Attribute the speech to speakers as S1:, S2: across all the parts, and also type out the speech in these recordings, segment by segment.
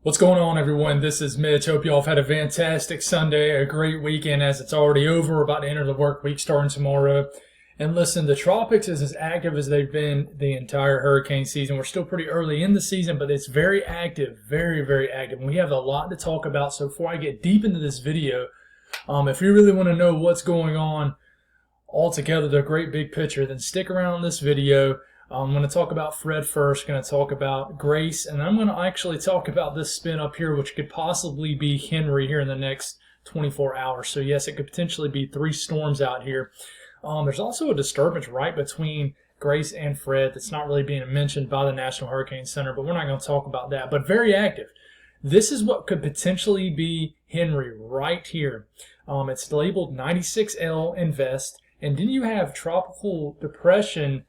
S1: What's going on, everyone? This is Mitch. Hope you all have had a fantastic Sunday, a great weekend as it's already over. We're about to enter the work week starting tomorrow. And listen, the tropics is as active as they've been the entire hurricane season. We're still pretty early in the season, but it's very active, very, very active. And we have a lot to talk about. So before I get deep into this video, if you really want to know what's going on altogether, the great big picture, then stick around in this video. I'm going to talk about Fred first, going to talk about Grace, and I'm going to actually talk about this spin up here, which could possibly be Henri here in the next 24 hours. So yes, it could potentially be 3 storms out here. There's also a disturbance right between Grace and Fred that's not really being mentioned by the National Hurricane Center, but we're not going to talk about that. But very active. This is what could potentially be Henri right here. It's labeled 96L Invest, and then you have Tropical Depression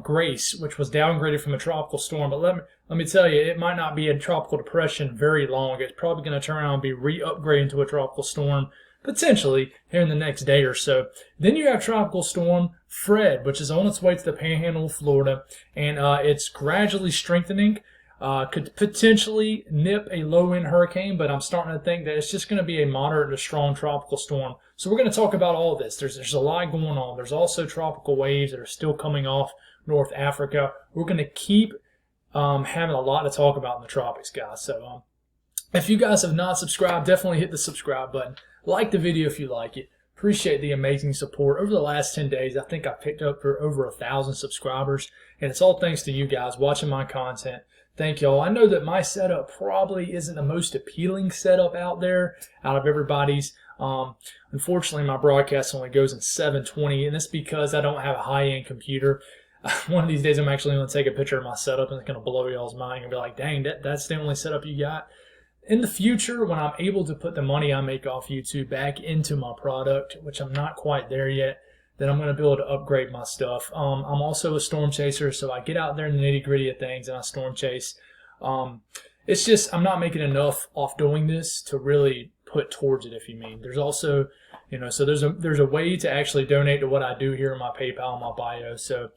S1: Grace, which was downgraded from a tropical storm. But let me tell you, it might not be a tropical depression very long. It's probably going to turn around and be re-upgraded to a tropical storm potentially here in the next day or so. Then you have Tropical Storm Fred, which is on its way to the Panhandle of Florida, and it's gradually strengthening. Could potentially nip a low-end hurricane, but I'm starting to think that it's just going to be a moderate to strong tropical storm. So we're going to talk about all this. There's a lot going on. There's also tropical waves that are still coming off North Africa. We're going to keep having a lot to talk about in the tropics, guys. So if you guys have not subscribed, definitely hit the subscribe button. Like the video if you like it. Appreciate the amazing support. Over the last 10 days, I think I picked up for over 1,000 subscribers, and it's all thanks to you guys watching my content. Thank y'all. I know that my setup probably isn't the most appealing setup out there out of everybody's. Unfortunately, my broadcast only goes in 720, and it's because I don't have a high-end computer. One of these days, I'm actually going to take a picture of my setup, and it's going to blow y'all's mind and be like, dang, that's the only setup you got. In the future, when I'm able to put the money I make off YouTube back into my product, which I'm not quite there yet, then I'm going to be able to upgrade my stuff. I'm also a storm chaser, so I get out there in the nitty-gritty of things and I storm chase. It's just I'm not making enough off doing this to really put towards it, if you mean. There's also, so there's a way to actually donate to what I do here in my PayPal and my bio, so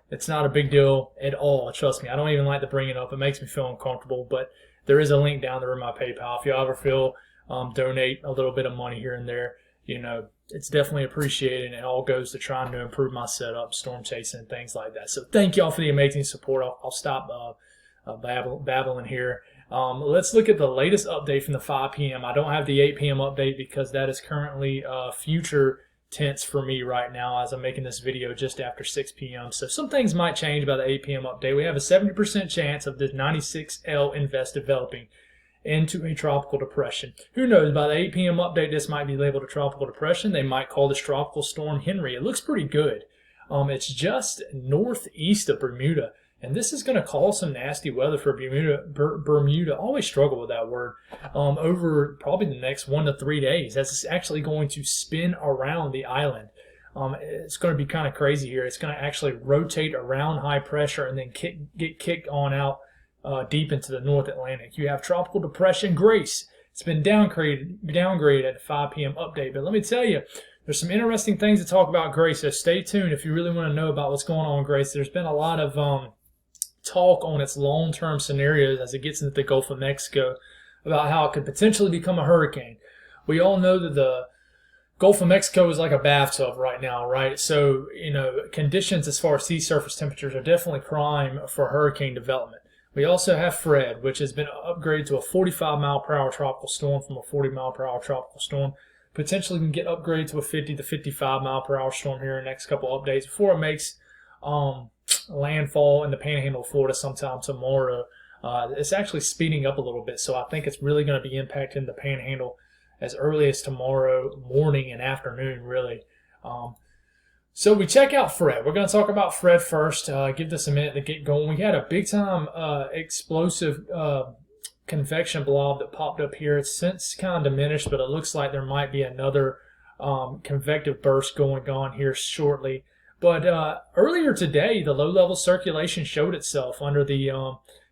S1: it's not a big deal at all. Trust me, I don't even like to bring it up. It makes me feel uncomfortable, but there is a link down there in my PayPal. If you ever feel donate a little bit of money here and there, it's definitely appreciated, and it all goes to trying to improve my setup, storm chasing, and things like that. So thank y'all for the amazing support. I'll stop babbling here. Let's look at the latest update from the 5 p.m. I don't have the 8 p.m. update because that is currently future tense for me right now as I'm making this video just after 6 p.m. So some things might change by the 8 p.m. update. We have a 70% chance of this 96L Invest developing into a tropical depression. Who knows, by the 8 p.m. update, this might be labeled a tropical depression. They might call this Tropical Storm Henri. It looks pretty good. It's just northeast of Bermuda, and this is going to cause some nasty weather for Bermuda. I always struggle with that word. Over probably the next 1 to 3 days. That's actually going to spin around the island. It's going to be kind of crazy here. It's going to actually rotate around high pressure and then get kicked on out deep into the North Atlantic. You have Tropical Depression Grace. It's been downgraded at the 5 p.m. update. But let me tell you, there's some interesting things to talk about Grace. So stay tuned if you really want to know about what's going on with Grace. There's been a lot of talk on its long-term scenarios as it gets into the Gulf of Mexico about how it could potentially become a hurricane. We all know that the Gulf of Mexico is like a bathtub right now, right? So, conditions as far as sea surface temperatures are definitely prime for hurricane development. We also have Fred, which has been upgraded to a 45-mile-per-hour tropical storm from a 40-mile-per-hour tropical storm. Potentially can get upgraded to a 50 to 55-mile-per-hour storm here in the next couple of updates before it makes landfall in the Panhandle of Florida sometime tomorrow. It's actually speeding up a little bit, so I think it's really going to be impacting the Panhandle as early as tomorrow morning and afternoon, really. So we check out Fred. We're going to talk about Fred first. Give this a minute to get going. We had a big-time explosive convection blob that popped up here. It's since kind of diminished, but it looks like there might be another convective burst going on here shortly. But earlier today, the low-level circulation showed itself under the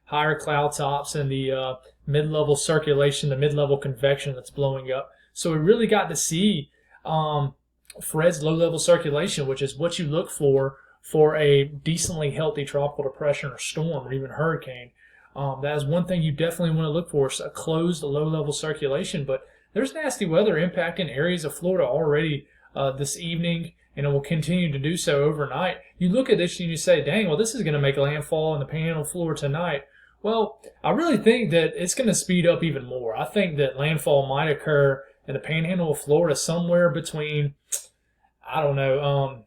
S1: higher cloud tops and the mid-level circulation, the mid-level convection that's blowing up. So we really got to see Fred's low-level circulation, which is what you look for a decently healthy tropical depression or storm or even hurricane. That is one thing you definitely want to look for, is a closed low-level circulation. But there's nasty weather impacting areas of Florida already this evening, and it will continue to do so overnight. You look at this and you say, dang, well, this is going to make landfall in the Panhandle of Florida tonight. Well, I really think that it's going to speed up even more. I think that landfall might occur in the Panhandle of Florida somewhere between, I don't know,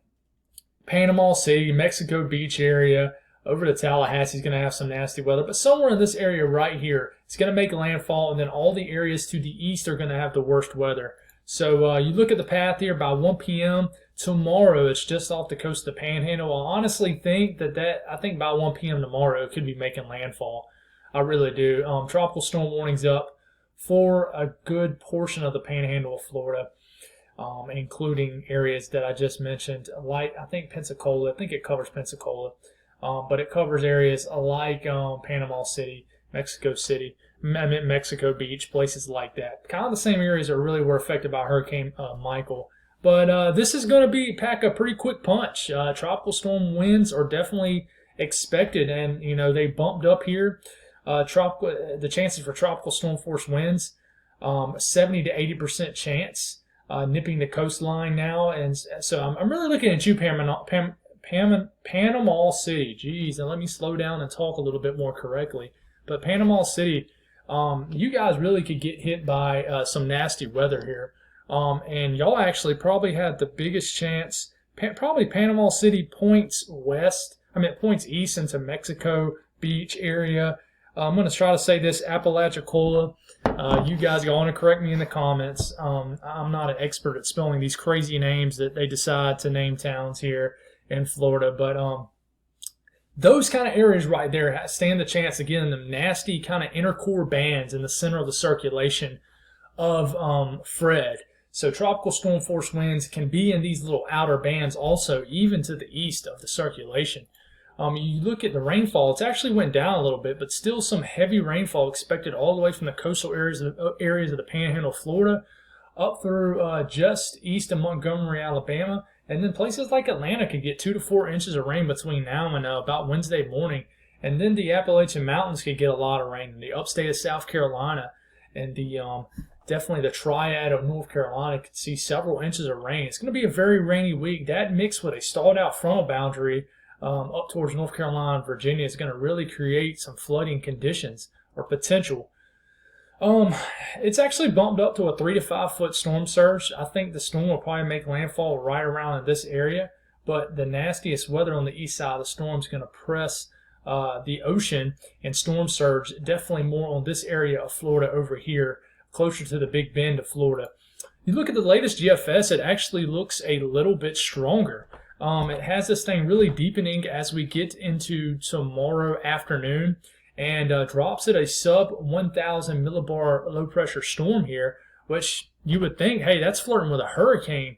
S1: Panama City, Mexico Beach area, over to Tallahassee is going to have some nasty weather. But somewhere in this area right here, it's going to make landfall, and then all the areas to the east are going to have the worst weather. So you look at the path here, by 1 p.m. tomorrow, it's just off the coast of the Panhandle. I honestly think I think by 1 p.m. tomorrow, it could be making landfall. I really do. Tropical storm warnings up for a good portion of the Panhandle of Florida, including areas that I just mentioned, like I think Pensacola. I think it covers Pensacola, but it covers areas like Panama City, Mexico City, Mexico Beach, places like that. Kind of the same areas that really were affected by Hurricane Michael. But this is going to pack a pretty quick punch. Tropical storm winds are definitely expected, and they bumped up here. The chances for tropical storm force winds, 70 to 80% chance, nipping the coastline now. And so I'm really looking at you, Panama City. Geez, and let me slow down and talk a little bit more correctly. But Panama City, you guys really could get hit by some nasty weather here. And y'all actually probably had the biggest chance, probably Panama City points east into Mexico Beach area. I'm going to try to say this, Apalachicola. You guys go on and correct me in the comments. I'm not an expert at spelling these crazy names that they decide to name towns here in Florida. But those kind of areas right there stand the chance, again, the nasty kind of inner core bands in the center of the circulation of Fred. So tropical storm force winds can be in these little outer bands also, even to the east of the circulation. You look at the rainfall, it's actually went down a little bit, but still some heavy rainfall expected all the way from the coastal areas of the Panhandle of Florida up through just east of Montgomery, Alabama. And then places like Atlanta could get 2 to 4 inches of rain between now and about Wednesday morning. And then the Appalachian Mountains could get a lot of rain in the upstate of South Carolina, and definitely the triad of North Carolina could see several inches of rain. It's going to be a very rainy week. That mixed with a stalled out frontal boundary up towards North Carolina and Virginia is going to really create some flooding conditions or potential. It's actually bumped up to a 3 to 5 foot storm surge. I think the storm will probably make landfall right around in this area, but the nastiest weather on the east side of the storm is going to press the ocean and storm surge definitely more on this area of Florida over here, closer to the Big Bend of Florida. You look at the latest GFS, it actually looks a little bit stronger. It has this thing really deepening as we get into tomorrow afternoon, and drops at a sub 1,000 millibar low pressure storm here, which you would think, hey, that's flirting with a hurricane.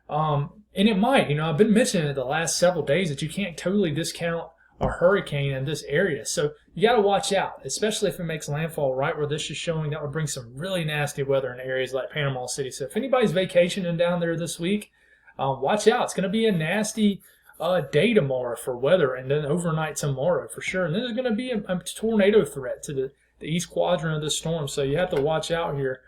S1: And it might. I've been mentioning it the last several days that you can't totally discount a hurricane in this area. So you got to watch out, especially if it makes landfall right where this is showing. That would bring some really nasty weather in areas like Panama City. So if anybody's vacationing down there this week, watch out. It's going to be a nasty day tomorrow for weather, and then overnight tomorrow for sure. And then there's going to be a tornado threat to the east quadrant of the storm, so you have to watch out here.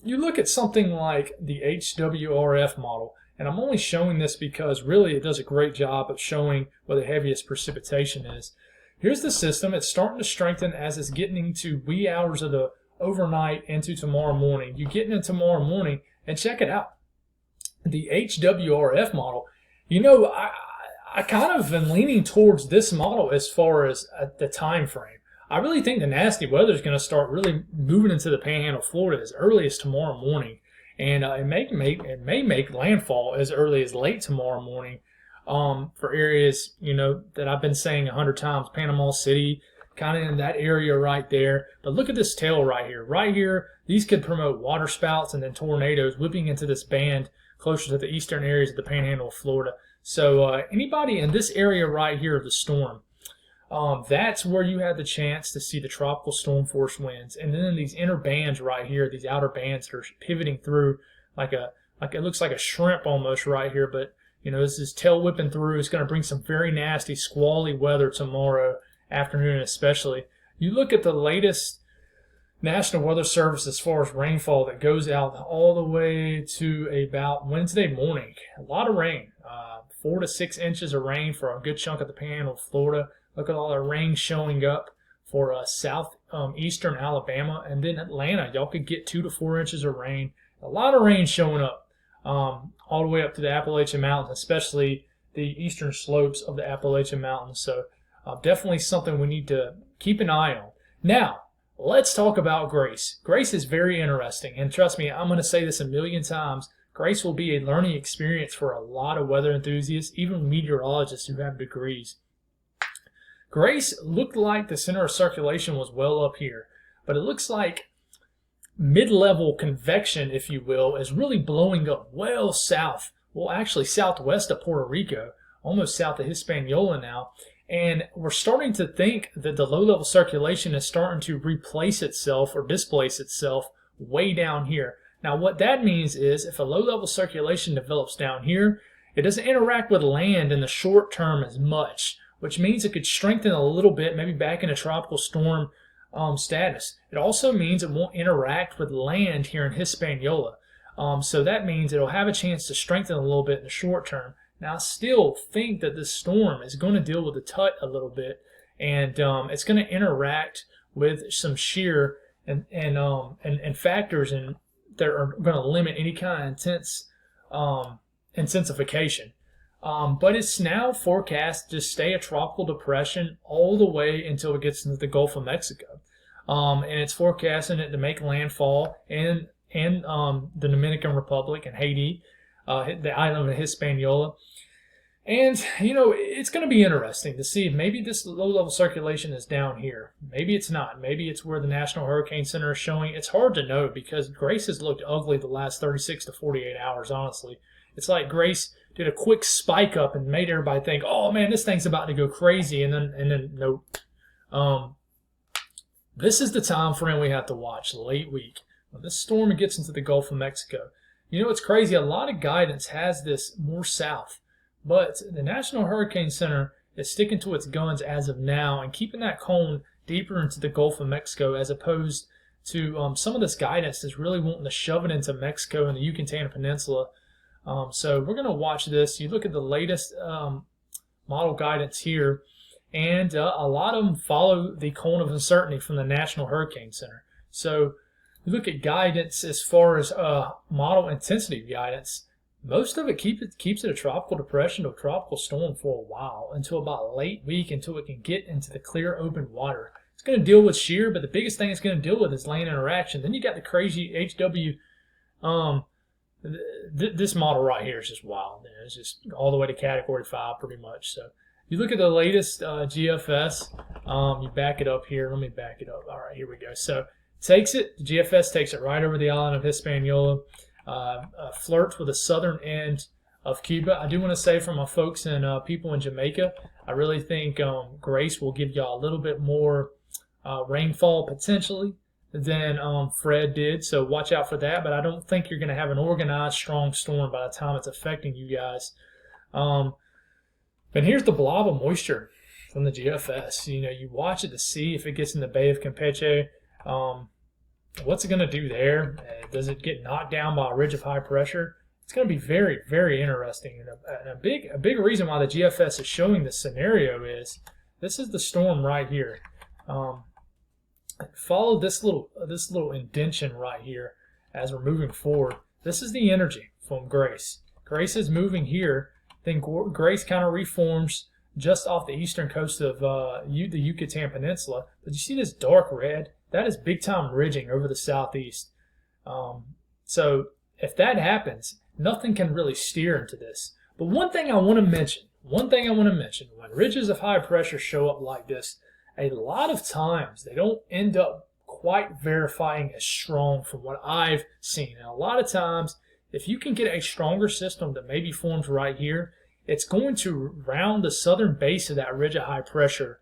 S1: You look at something like the HWRF model, and I'm only showing this because really it does a great job of showing where the heaviest precipitation is. Here's the system. It's starting to strengthen as it's getting into wee hours of the overnight into tomorrow morning. You get into tomorrow morning, and check it out. The HWRF model, I kind of am leaning towards this model as far as the time frame. I really think the nasty weather is going to start really moving into the Panhandle of Florida as early as tomorrow morning, and it may make landfall as early as late tomorrow morning for areas that I've been saying 100 times. Panama City, kind of in that area right there. But look at this tail right here. Right here, these could promote water spouts and then tornadoes whipping into this band closer to the eastern areas of the Panhandle of Florida. So anybody in this area right here of the storm, that's where you have the chance to see the tropical storm force winds. And then these inner bands right here, these outer bands that are pivoting through like it looks like a shrimp almost right here. But this is tail whipping through. It's going to bring some very nasty squally weather tomorrow afternoon especially. You look at the latest National Weather Service as far as rainfall that goes out all the way to about Wednesday morning. A lot of rain, 4 to 6 inches of rain for a good chunk of the Panhandle of Florida. Look at all the rain showing up for southeastern Alabama, and then Atlanta. Y'all could get 2 to 4 inches of rain. A lot of rain showing up all the way up to the Appalachian Mountains, especially the eastern slopes of the Appalachian Mountains. So definitely something we need to keep an eye on. Now, let's talk about Grace. Grace is very interesting, and trust me, I'm going to say this a million times. Grace will be a learning experience for a lot of weather enthusiasts, even meteorologists who have degrees. Grace looked like the center of circulation was well up here, but it looks like mid-level convection, if you will, is really blowing up well south. Well, actually southwest of Puerto Rico, almost south of Hispaniola now. And we're starting to think that the low-level circulation is starting to replace itself or displace itself way down here. Now, what that means is if a low-level circulation develops down here, it doesn't interact with land in the short term as much, which means it could strengthen a little bit, maybe back into tropical storm status. It also means it won't interact with land here in Hispaniola. So that means it'll have a chance to strengthen a little bit in the short term. Now, I still think that this storm is going to deal with the tut a little bit, and it's going to interact with some shear and factors that are going to limit any kind of intense intensification. But it's now forecast to stay a tropical depression all the way until it gets into the Gulf of Mexico. And it's forecasting it to make landfall in the Dominican Republic and Haiti, the island of Hispaniola. And, you know, it's going to be interesting to see if maybe this low-level circulation is down here. Maybe it's not. Maybe it's where the National Hurricane Center is showing. It's hard to know because Grace has looked ugly the last 36 to 48 hours, honestly. It's like Grace did a quick spike up and made everybody think, oh, man, this thing's about to go crazy. And then nope. This is the time frame we have to watch, late week. When this storm gets into the Gulf of Mexico. You know, it's crazy. A lot of guidance has this more south. But the National Hurricane Center is sticking to its guns as of now and keeping that cone deeper into the Gulf of Mexico as opposed to some of this guidance that's really wanting to shove it into Mexico and the Yucatan Peninsula. So we're going to watch this. You look at the latest model guidance here, and a lot of them follow the cone of uncertainty from the National Hurricane Center. So you look at guidance as far as model intensity guidance. Most of it keeps it a tropical depression to a tropical storm for a while, until about late week, until it can get into the clear open water. It's going to deal with shear, but the biggest thing it's going to deal with is land interaction. Then you got the crazy HW. This model right here is just wild. It's just all the way to Category 5 pretty much. So you look at the latest GFS. You back it up here. Let me back it up. All right, here we go. So the GFS takes it right over the island of Hispaniola. Flirts with the southern end of Cuba. I do want to say for my folks and people in Jamaica, I really think Grace will give y'all a little bit more rainfall potentially than Fred did, so watch out for that. But I don't think you're going to have an organized, strong storm by the time it's affecting you guys. And here's the blob of moisture from the GFS. You know, you watch it to see if it gets in the Bay of Campeche. What's it going to do there? Does it get knocked down by a ridge of high pressure? It's going to be very, very interesting. And a big reason why the GFS is showing this scenario is this is the storm right here. Follow this little indentation right here as we're moving forward. This is the energy from Grace. Grace is moving here. Then Grace kind of reforms just off the eastern coast of the Yucatan Peninsula. But you see this dark red? That is big-time ridging over the southeast. So if that happens, nothing can really steer into this. But one thing I want to mention, when ridges of high pressure show up like this, a lot of times they don't end up quite verifying as strong from what I've seen. And a lot of times, if you can get a stronger system that maybe forms right here, it's going to round the southern base of that ridge of high pressure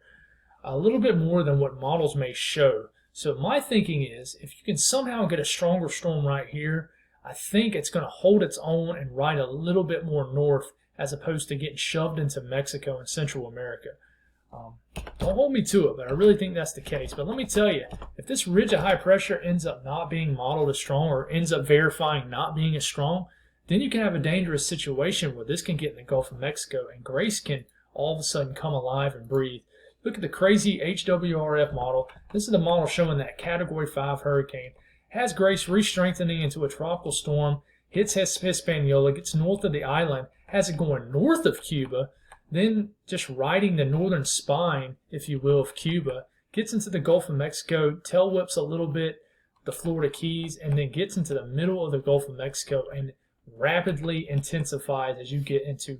S1: a little bit more than what models may show. So my thinking is, if you can somehow get a stronger storm right here, I think it's going to hold its own and ride a little bit more north as opposed to getting shoved into Mexico and Central America. Don't hold me to it, but I really think that's the case. But let me tell you, if this ridge of high pressure ends up not being modeled as strong or ends up verifying not being as strong, then you can have a dangerous situation where this can get in the Gulf of Mexico and Grace can all of a sudden come alive and breathe. Look at the crazy HWRF model. This is the model showing that Category 5 hurricane has Grace re-strengthening into a tropical storm, hits Hispaniola, gets north of the island, has it going north of Cuba, then just riding the northern spine, if you will, of Cuba, gets into the Gulf of Mexico, tail whips a little bit the Florida Keys, and then gets into the middle of the Gulf of Mexico and rapidly intensifies as you get into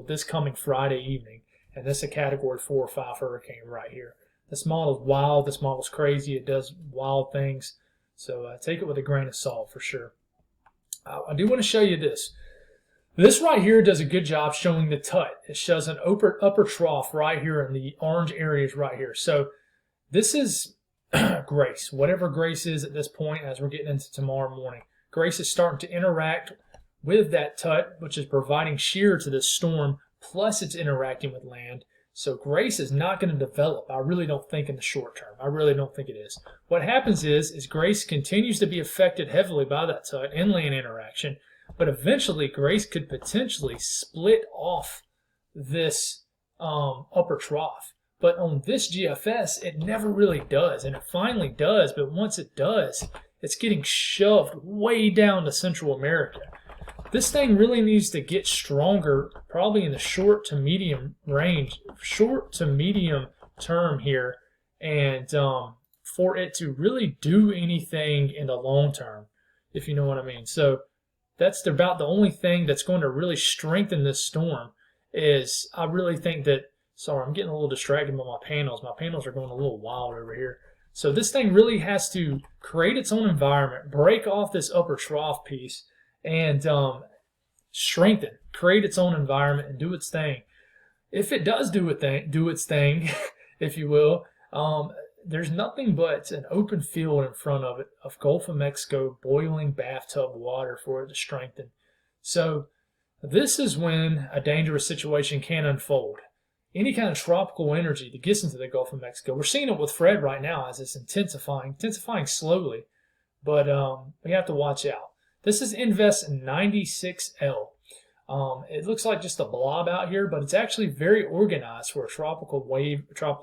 S1: this coming Friday evening. And this is a Category 4 or 5 hurricane right here. This model is wild. This model is crazy. It does wild things. So take it with a grain of salt for sure. I do want to show you this. This right here does a good job showing the tut. It shows an upper trough right here in the orange areas right here. So this is Grace, whatever Grace is at this point as we're getting into tomorrow morning. Grace is starting to interact with that tut, which is providing shear to this storm, plus it's interacting with land. So Grace is not going to develop, I really don't think, in the short term. I really don't think it is. What happens is Grace continues to be affected heavily by that tut and land interaction, but eventually Grace could potentially split off this upper trough. But on this GFS, it never really does, and it finally does, but once it does, it's getting shoved way down to Central America. This thing really needs to get stronger, probably in the short to medium term here, and for it to really do anything in the long term, if you know what I mean. So that's about the only thing that's going to really strengthen this storm. Is I really think that, sorry, I'm getting a little distracted by my panels. My panels are going a little wild over here. So this thing really has to create its own environment, break off this upper trough piece, and strengthen, create its own environment, and do its thing. If it does do its thing, if you will, there's nothing but an open field in front of it of Gulf of Mexico boiling bathtub water for it to strengthen. So this is when a dangerous situation can unfold. Any kind of tropical energy that gets into the Gulf of Mexico. We're seeing it with Fred right now as it's intensifying slowly, but we have to watch out. This is Invest 96L. It looks like just a blob out here, but it's actually very organized for a tropical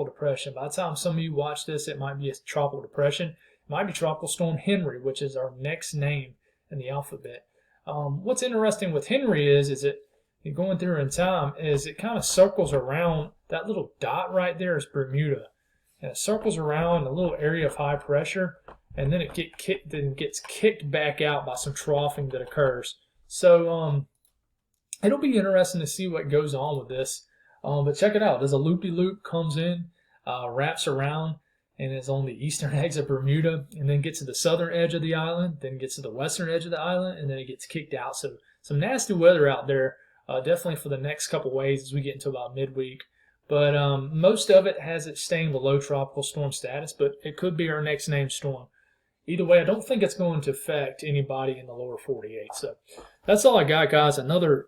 S1: depression. By the time some of you watch this, it might be a tropical depression. It might be Tropical Storm Henri, which is our next name in the alphabet. What's interesting with Henri is that going through in time is it kind of circles around that little dot right there is Bermuda, and it circles around a little area of high pressure, and then it gets kicked back out by some troughing that occurs. So it'll be interesting to see what goes on with this. But check it out. There's a loopy-loop comes in, wraps around, and is on the eastern edge of Bermuda, and then gets to the southern edge of the island, then gets to the western edge of the island, and then it gets kicked out. So some nasty weather out there. Definitely for the next couple waves as we get into about midweek. But most of it has it staying below tropical storm status, but it could be our next named storm. Either way, I don't think it's going to affect anybody in the lower 48. So that's all I got, guys. Another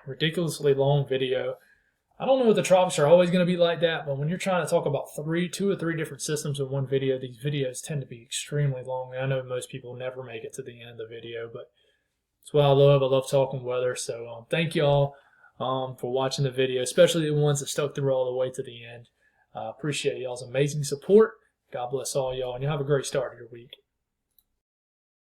S1: ridiculously long video. I don't know if the tropics are always going to be like that, but when you're trying to talk about two or three different systems in one video, these videos tend to be extremely long. I know most people never make it to the end of the video, but it's what I love. I love talking weather. So thank you all for watching the video, especially the ones that stuck through all the way to the end. Appreciate y'all's amazing support. God bless all y'all, and you have a great start to your week.